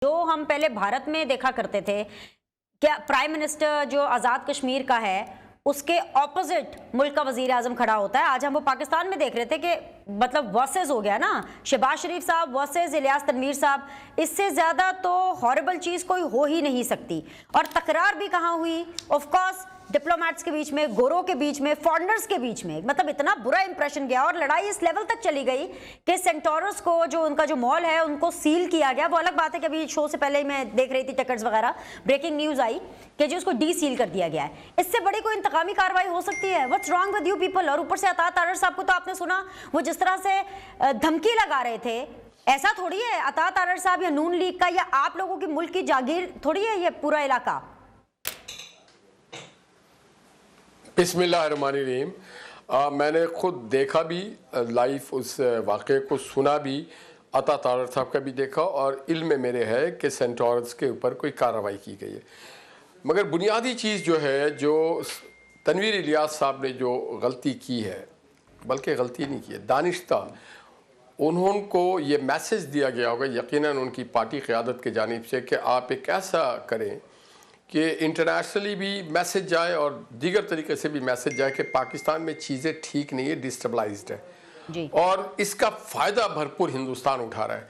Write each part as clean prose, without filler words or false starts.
जो हम पहले भारत में देखा करते थे, क्या प्राइम मिनिस्टर जो आज़ाद कश्मीर का है उसके ऑपोजिट मुल्क का वजीर आजम खड़ा होता है। आज हम वो पाकिस्तान में देख रहे थे कि मतलब वर्सेस हो गया ना, शहबाज शरीफ साहब वर्सेस इलियास तनवीर साहब। इससे ज्यादा तो हॉरिबल चीज कोई हो ही नहीं सकती। और तकरार भी कहाँ हुई? ऑफ कोर्स डिप्लोमेट्स के बीच में, गोरों के बीच में, फॉरेनर्स के बीच में। मतलब इतना बुरा इंप्रेशन गया और लड़ाई इस लेवल तक चली गई कि सेंटोरस को, जो उनका जो मॉल है, उनको सील किया गया। वो अलग बात है कि अभी शो से पहले ही मैं देख रही थी टिकट्स वगैरह, ब्रेकिंग न्यूज आई कि जो उसको डी सील कर दिया गया है। इससे बड़ी कोई इंतकामी कार्रवाई हो सकती है? What's wrong with you people? और ऊपर से अता तारर साहब को तो आपने सुना, वो जिस तरह से धमकी लगा रहे थे। ऐसा थोड़ी है अता तारर साहब या नून लीग का या आप लोगों की मुल्क की जागीर थोड़ी है ये पूरा इलाका। बिस्मिल्लाहिर्रहमानिर्रहीम। मैंने खुद देखा भी लाइव, उस वाक़े को सुना भी, अता तारर साहब का भी देखा और इल्म मेरे है कि सेंटोरस के ऊपर कोई कार्रवाई की गई है। मगर बुनियादी चीज़ जो है, जो तनवीर इलियास साहब ने जो गलती की है, बल्कि गलती नहीं की है, दानिश्ता उनको ये मैसेज दिया गया होगा यकीनन उनकी पार्टी क़यादत की जानिब से कि आप एक ऐसा करें कि इंटरनेशनली भी मैसेज जाए और दीगर तरीके से भी मैसेज जाए कि पाकिस्तान में चीज़ें ठीक नहीं है, डिस्टेबलाइज्ड है जी। और इसका फ़ायदा भरपूर हिंदुस्तान उठा रहा है।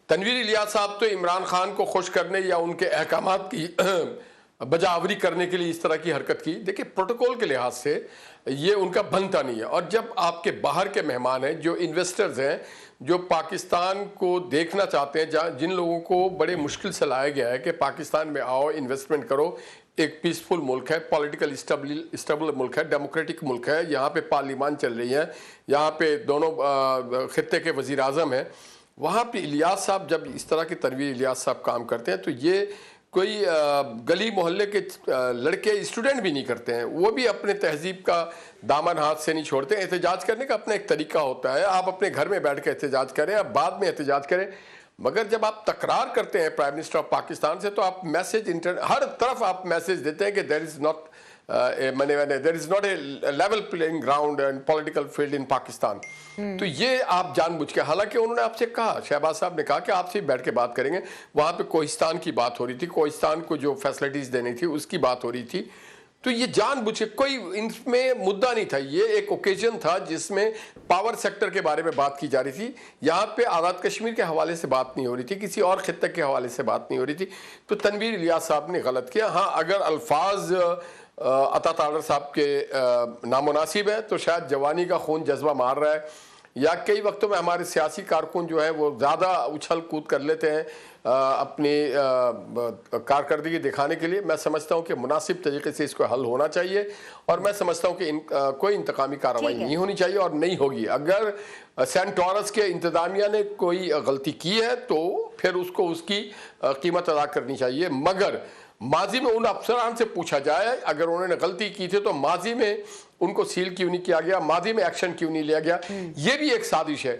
तनवीर इलियास साहब तो इमरान खान को खुश करने या उनके अहकामात की बजावरी करने के लिए इस तरह की हरकत की। देखिए, प्रोटोकॉल के लिहाज से ये उनका बनता नहीं है। और जब आपके बाहर के मेहमान हैं, जो इन्वेस्टर्स हैं, जो पाकिस्तान को देखना चाहते हैं, जिन लोगों को बड़े मुश्किल से लाया गया है कि पाकिस्तान में आओ, इन्वेस्टमेंट करो, एक पीसफुल मुल्क है, पॉलिटिकल स्टेबल मुल्क है, डेमोक्रेटिक मुल्क है, यहाँ पे पार्लियामान चल रही है, यहाँ पे दोनों खित्ते के वज़ीर आज़म हैं, वहाँ पे इलियास साहब जब इस तरह के तनवीर इलियास साहब काम करते हैं तो ये कोई गली मोहल्ले के लड़के स्टूडेंट भी नहीं करते हैं। वो भी अपने तहजीब का दामन हाथ से नहीं छोड़ते। एहतजाज करने का अपना एक तरीका होता है। आप अपने घर में बैठ के एहतजाज करें, आप बाद में एहतजाज करें, मगर जब आप तकरार करते हैं प्राइम मिनिस्टर ऑफ पाकिस्तान से तो आप मैसेज हर तरफ आप मैसेज देते हैं कि there is not there is not a level playing ground and political field in Pakistan. तो ये आप जानबूझ के, हालांकि उन्होंने आपसे कहा, शहबाज साहब ने कहा कि आपसे बैठ के बात करेंगे। वहाँ पे कोहिस्तान की बात हो रही थी, कोहिस्तान को जो फैसिलिटीज़ देनी थी उसकी बात हो रही थी। तो ये जानबूझ के, कोई इनमें मुद्दा नहीं था, ये एक ओकेजन था जिसमें पावर सेक्टर के बारे में बात की जा रही थी। यहाँ पे आज़ाद कश्मीर के हवाले से बात नहीं हो रही थी, किसी और खित्ते के हवाले से बात नहीं हो रही थी। तो तनवीर इलियास साहब ने गलत किया। हाँ, अगर अल्फाज अता तारर साहब के नामुनासिब है तो शायद जवानी का खून जज्बा मार रहा है, या कई वक्तों में हमारे सियासी कारकुन जो है वो ज़्यादा उछल कूद कर लेते हैं अपनी कारकर्दगी दिखाने के लिए। मैं समझता हूँ कि मुनासिब तरीके से इसको हल होना चाहिए और मैं समझता हूँ कि कोई इंतकामी कार्रवाई नहीं होनी चाहिए और नहीं होगी। अगर सेंटोरस के इंतज़ामिया ने कोई गलती की है तो फिर उसको उसकी कीमत अदा करनी चाहिए। मगर माजी में उन अफसरान से पूछा जाए, अगर उन्होंने गलती की थी तो माजी में उनको सील क्यों नहीं किया गया, माजी में एक्शन क्यों नहीं लिया गया? ये भी एक साजिश है।